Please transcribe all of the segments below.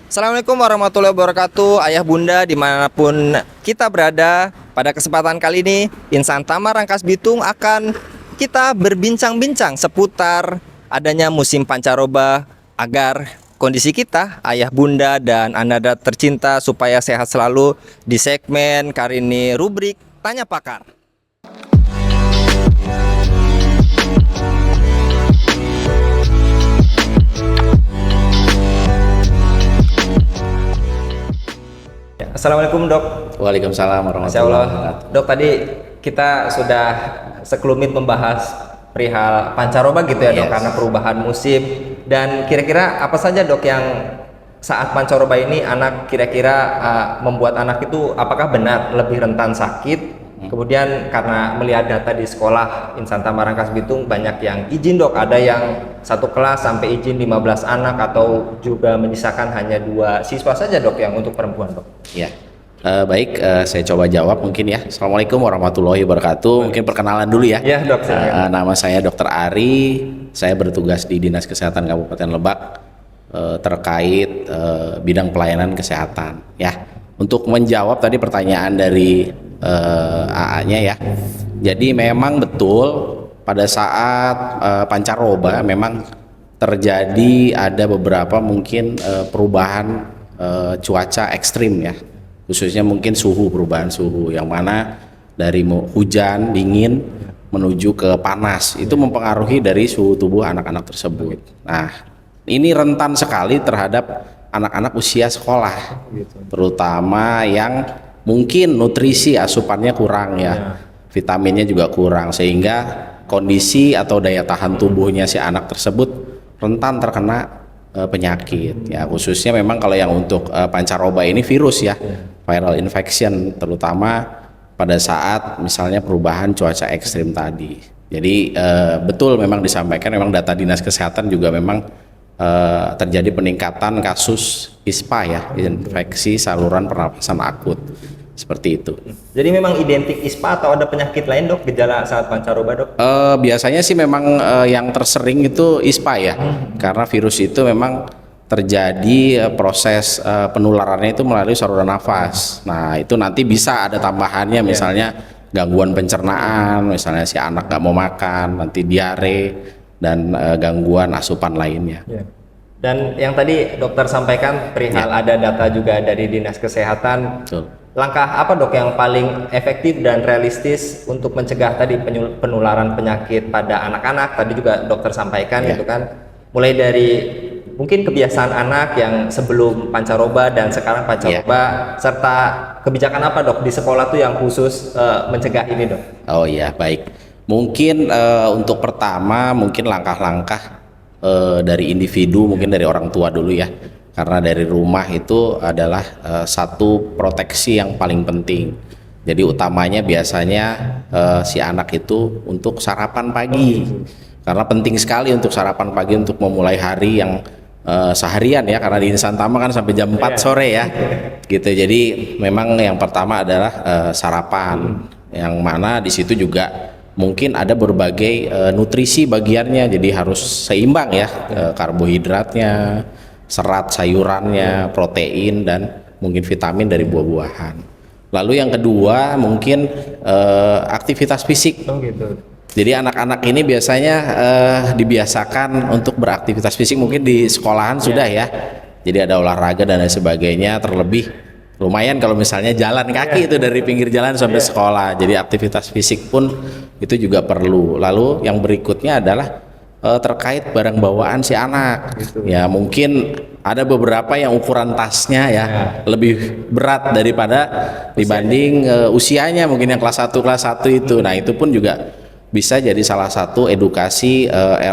Assalamualaikum warahmatullahi wabarakatuh. Ayah bunda dimanapun kita berada, pada kesempatan kali ini Insan Tama Rangkas Bitung akan kita berbincang-bincang seputar adanya musim pancaroba agar kondisi kita, ayah bunda dan anda tercinta supaya sehat selalu di segmen kali ini rubrik Tanya Pakar. Assalamualaikum dok. Waalaikumsalam Masya warahmatullahi Allah. wabarakatuh. Dok, tadi kita sudah sekelumit membahas perihal pancaroba gitu ya dok, Yes. karena perubahan musim. Dan kira-kira apa saja dok yang saat pancaroba ini anak kira-kira membuat anak itu apakah benar lebih rentan sakit? Kemudian karena melihat data di sekolah Insan Tama Rangkas Bitung banyak yang izin dok, ada yang satu kelas sampai izin 15 anak atau juga menyisakan hanya 2 siswa saja dok yang untuk perempuan dok. Ya, baik, saya coba jawab mungkin ya. Assalamualaikum warahmatullahi wabarakatuh. Mungkin perkenalan dulu ya. Ya dok, silakan. Nama saya Dr. Ari. Saya bertugas di Dinas Kesehatan Kabupaten Lebak terkait bidang pelayanan kesehatan. Ya, untuk menjawab tadi pertanyaan dari AA-nya ya. Jadi memang betul pada saat pancaroba memang terjadi ada beberapa mungkin perubahan cuaca ekstrim ya, khususnya mungkin perubahan suhu yang mana dari hujan dingin menuju ke panas itu mempengaruhi dari suhu tubuh anak-anak tersebut. Nah, ini rentan sekali terhadap anak-anak usia sekolah, terutama yang mungkin nutrisi asupannya kurang ya, vitaminnya juga kurang, sehingga kondisi atau daya tahan tubuhnya si anak tersebut rentan terkena penyakit ya, khususnya memang kalau yang untuk pancaroba ini virus ya, viral infection, terutama pada saat misalnya perubahan cuaca ekstrim tadi. Jadi betul memang disampaikan, memang data Dinas Kesehatan juga memang terjadi peningkatan kasus ISPA ya, infeksi saluran pernapasan akut, seperti itu. Jadi memang identik ISPA atau ada penyakit lain dok gejala saat pancaroba dok? Biasanya sih memang yang tersering itu ISPA ya, karena virus itu memang terjadi proses penularannya itu melalui saluran nafas. Nah itu nanti bisa ada tambahannya, misalnya gangguan pencernaan, misalnya si anak nggak mau makan, nanti diare dan gangguan asupan lainnya. Dan yang tadi dokter sampaikan perihal ada data juga dari Dinas Kesehatan. Betul. Langkah apa dok yang paling efektif dan realistis untuk mencegah tadi penularan penyakit pada anak-anak? Tadi juga dokter sampaikan gitu kan, mulai dari mungkin kebiasaan anak yang sebelum pancaroba dan sekarang pancaroba, serta kebijakan apa dok di sekolah tuh yang khusus mencegah ini dok? Oh iya, baik. Mungkin untuk pertama mungkin langkah-langkah dari individu, mungkin dari orang tua dulu ya. Karena dari rumah itu adalah satu proteksi yang paling penting. Jadi utamanya biasanya si anak itu untuk sarapan pagi, karena penting sekali untuk sarapan pagi untuk memulai hari yang seharian ya, karena di Insan Tama kan sampai jam 4 sore ya gitu. Jadi memang yang pertama adalah sarapan, yang mana di situ juga mungkin ada berbagai nutrisi bagiannya, jadi harus seimbang ya, karbohidratnya, serat sayurannya, protein, dan mungkin vitamin dari buah-buahan. Lalu yang kedua mungkin aktivitas fisik. Gitu. Jadi anak-anak ini biasanya dibiasakan untuk beraktivitas fisik, mungkin di sekolahan sudah ya. Jadi ada olahraga dan lain sebagainya, terlebih lumayan kalau misalnya jalan kaki itu dari pinggir jalan sampai sekolah. Jadi aktivitas fisik pun itu juga perlu. Lalu yang berikutnya adalah terkait barang bawaan si anak ya, mungkin ada beberapa yang ukuran tasnya ya lebih berat daripada dibanding usianya, mungkin yang kelas 1 itu. Nah itu pun juga bisa jadi salah satu edukasi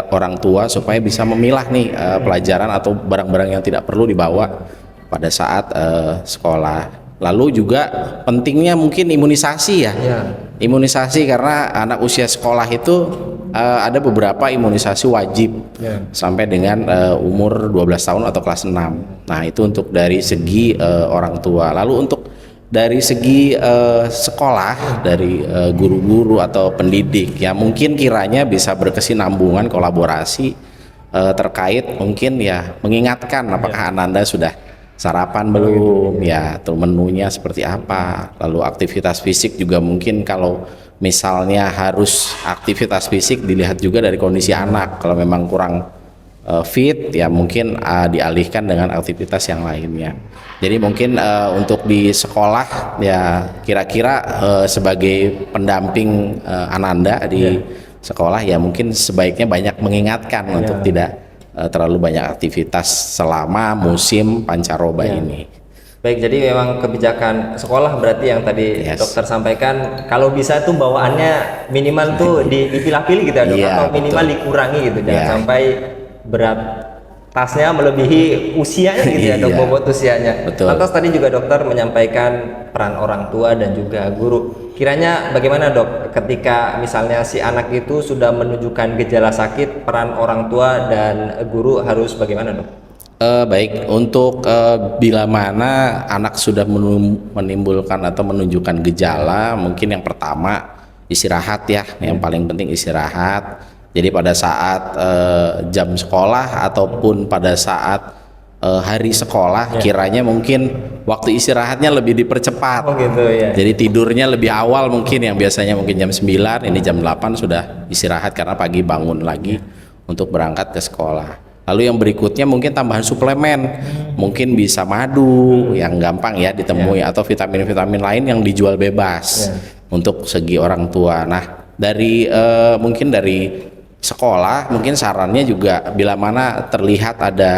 orang tua supaya bisa memilah nih pelajaran atau barang-barang yang tidak perlu dibawa pada saat sekolah. Lalu juga pentingnya mungkin imunisasi ya. Imunisasi, karena anak usia sekolah itu ada beberapa imunisasi wajib sampai dengan umur 12 tahun atau kelas 6. Nah itu untuk dari segi orang tua. Lalu untuk dari segi sekolah, dari guru-guru atau pendidik ya, mungkin kiranya bisa berkesinambungan kolaborasi terkait mungkin ya mengingatkan apakah Ananda sudah sarapan belum, ya, atau menunya seperti apa. Lalu aktivitas fisik juga mungkin kalau misalnya harus aktivitas fisik dilihat juga dari kondisi anak. Kalau memang kurang fit, ya mungkin dialihkan dengan aktivitas yang lainnya. Jadi mungkin untuk di sekolah ya kira-kira sebagai pendamping Ananda di sekolah ya mungkin sebaiknya banyak mengingatkan untuk tidak terlalu banyak aktivitas selama musim pancaroba ini. Baik, jadi memang kebijakan sekolah berarti yang tadi dokter sampaikan, kalau bisa tuh bawaannya minimal tuh dipilah-pilih gitu ya dok, atau minimal dikurangi gitu, jangan sampai berat tasnya melebihi usianya gitu ya dok, bobot usianya. Lantas tadi juga dokter menyampaikan peran orang tua dan juga guru. Kiranya bagaimana dok ketika misalnya si anak itu sudah menunjukkan gejala sakit, peran orang tua dan guru harus bagaimana dok? Baik, untuk bila mana anak sudah menimbulkan atau menunjukkan gejala, mungkin yang pertama istirahat ya, yang paling penting istirahat. Jadi pada saat jam sekolah ataupun pada saat hari sekolah, kiranya mungkin waktu istirahatnya lebih dipercepat. Jadi tidurnya lebih awal, mungkin yang biasanya mungkin jam 9, ini jam 8 sudah istirahat karena pagi bangun lagi untuk berangkat ke sekolah. Lalu yang berikutnya mungkin tambahan suplemen, mungkin bisa madu yang gampang ya ditemui, atau vitamin-vitamin lain yang dijual bebas untuk segi orang tua. Nah, dari mungkin dari sekolah mungkin sarannya juga bila mana terlihat ada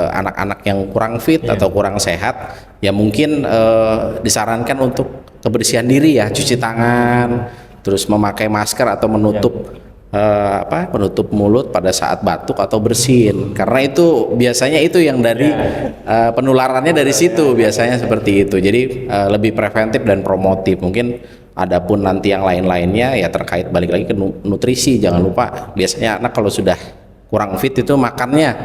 anak-anak yang kurang fit atau kurang sehat, ya mungkin disarankan untuk kebersihan diri ya, cuci tangan, terus memakai masker atau menutup penutup mulut pada saat batuk atau bersin, karena itu biasanya itu yang dari penularannya dari situ biasanya seperti itu. Jadi lebih preventif dan promotif. Mungkin adapun nanti yang lain-lainnya ya terkait balik lagi ke nutrisi. Jangan lupa biasanya anak kalau sudah kurang fit itu makannya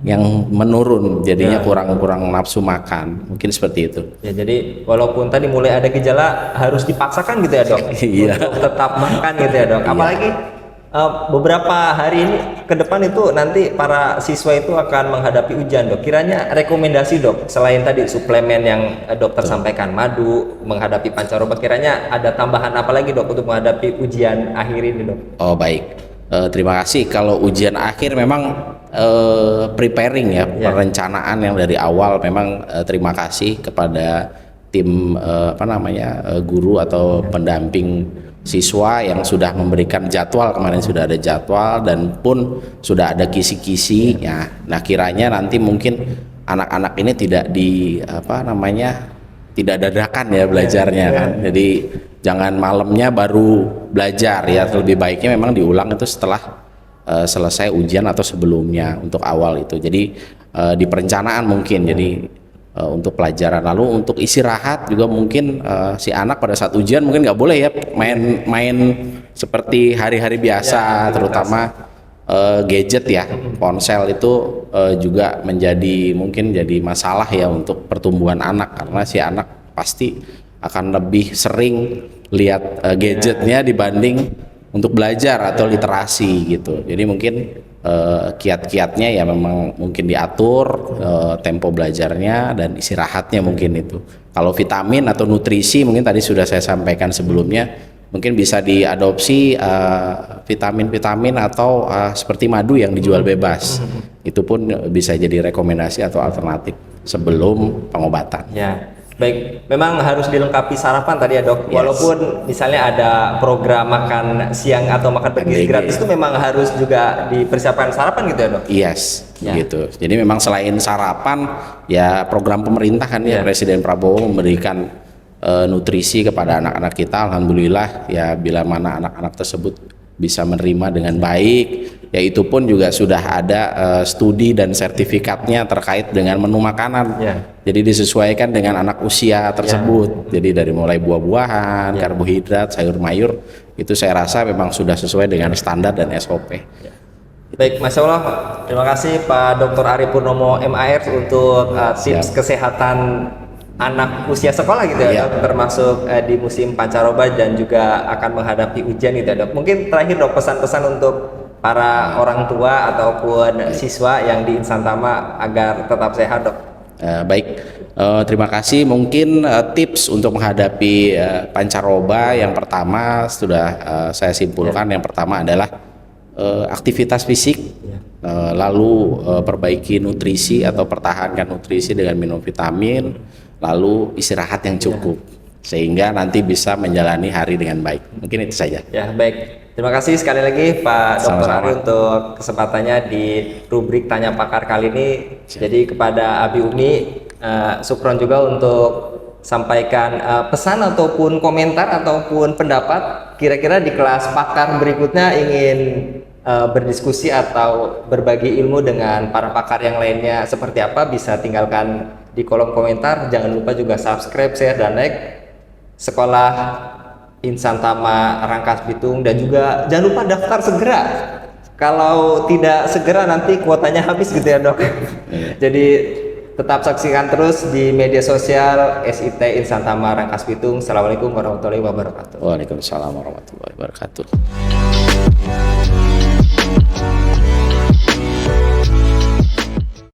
yang menurun, jadinya kurang nafsu makan, mungkin seperti itu. Ya, jadi walaupun tadi mulai ada gejala harus dipaksakan gitu ya dok, untuk tetap makan gitu ya dok. Apalagi beberapa hari ini ke depan itu nanti para siswa itu akan menghadapi ujian dok. Kiranya rekomendasi dok, selain tadi suplemen yang dokter sampaikan, madu, menghadapi pancaroba, kiranya ada tambahan apa lagi dok untuk menghadapi ujian akhir ini dok? Oh baik, terima kasih. Kalau ujian akhir memang preparing ya, perencanaan yang dari awal memang terima kasih kepada tim guru atau pendamping siswa yang sudah memberikan jadwal. Kemarin sudah ada jadwal dan pun sudah ada kisi-kisi ya. Nah, kiranya nanti mungkin anak-anak ini tidak tidak dadakan ya belajarnya kan. Jadi jangan malamnya baru belajar ya, lebih baiknya memang diulang itu setelah selesai ujian atau sebelumnya untuk awal itu. Jadi di perencanaan mungkin jadi untuk pelajaran. Lalu untuk istirahat juga mungkin si anak pada saat ujian mungkin nggak boleh ya main seperti hari-hari biasa, terutama gadget ya, ponsel itu juga mungkin jadi masalah ya untuk pertumbuhan anak, karena si anak pasti akan lebih sering lihat gadgetnya dibanding untuk belajar atau literasi gitu. Jadi mungkin kiat-kiatnya ya memang mungkin diatur tempo belajarnya dan istirahatnya mungkin itu. Kalau vitamin atau nutrisi mungkin tadi sudah saya sampaikan sebelumnya, mungkin bisa diadopsi vitamin-vitamin atau seperti madu yang dijual bebas. Itu pun bisa jadi rekomendasi atau alternatif sebelum pengobatan. Ya. Baik, memang harus dilengkapi sarapan tadi ya dok. Walaupun misalnya ada program makan siang atau makan bergizi gratis, itu memang harus juga dipersiapkan sarapan gitu ya dok? Gitu. Jadi memang selain sarapan ya program pemerintah kan ya, Presiden Prabowo memberikan nutrisi kepada anak-anak kita. Alhamdulillah ya, bila mana anak-anak tersebut bisa menerima dengan baik, ya itu pun juga sudah ada studi dan sertifikatnya terkait dengan menu makanan. Jadi disesuaikan dengan anak usia tersebut. Jadi dari mulai buah-buahan, karbohidrat, sayur-mayur, itu saya rasa memang sudah sesuai dengan standar dan SOP. Baik, Masya Allah, terima kasih Pak Dr. Ari Purnomo MAR untuk tips kesehatan anak usia sekolah gitu ya dok, termasuk di musim pancaroba dan juga akan menghadapi ujian gitu ya dok. Mungkin terakhir dok, pesan-pesan untuk para orang tua ataupun siswa yang di Insan Tama agar tetap sehat dok. Baik, terima kasih. Mungkin tips untuk menghadapi pancaroba yang pertama sudah saya simpulkan. Yang pertama adalah aktivitas fisik, lalu perbaiki nutrisi atau pertahankan nutrisi dengan minum vitamin, lalu istirahat yang cukup, sehingga nanti bisa menjalani hari dengan baik. Mungkin itu saja. Ya, baik. Terima kasih sekali lagi Pak Dr. Sama-sama. Ari untuk kesempatannya di rubrik Tanya Pakar kali ini. Jadi kepada Abi Umi, Sukron juga untuk sampaikan pesan ataupun komentar ataupun pendapat. Kira-kira di kelas pakar berikutnya ingin berdiskusi atau berbagi ilmu dengan para pakar yang lainnya seperti apa, bisa tinggalkan di kolom komentar. Jangan lupa juga subscribe, share, dan like Sekolah Insan Tama Rangkas Bitung, dan juga jangan lupa daftar segera. Kalau tidak segera nanti kuotanya habis gitu ya dok. Jadi tetap saksikan terus di media sosial SIT Insan Tama Rangkas Bitung. Assalamualaikum warahmatullahi wabarakatuh. Waalaikumsalam warahmatullahi wabarakatuh.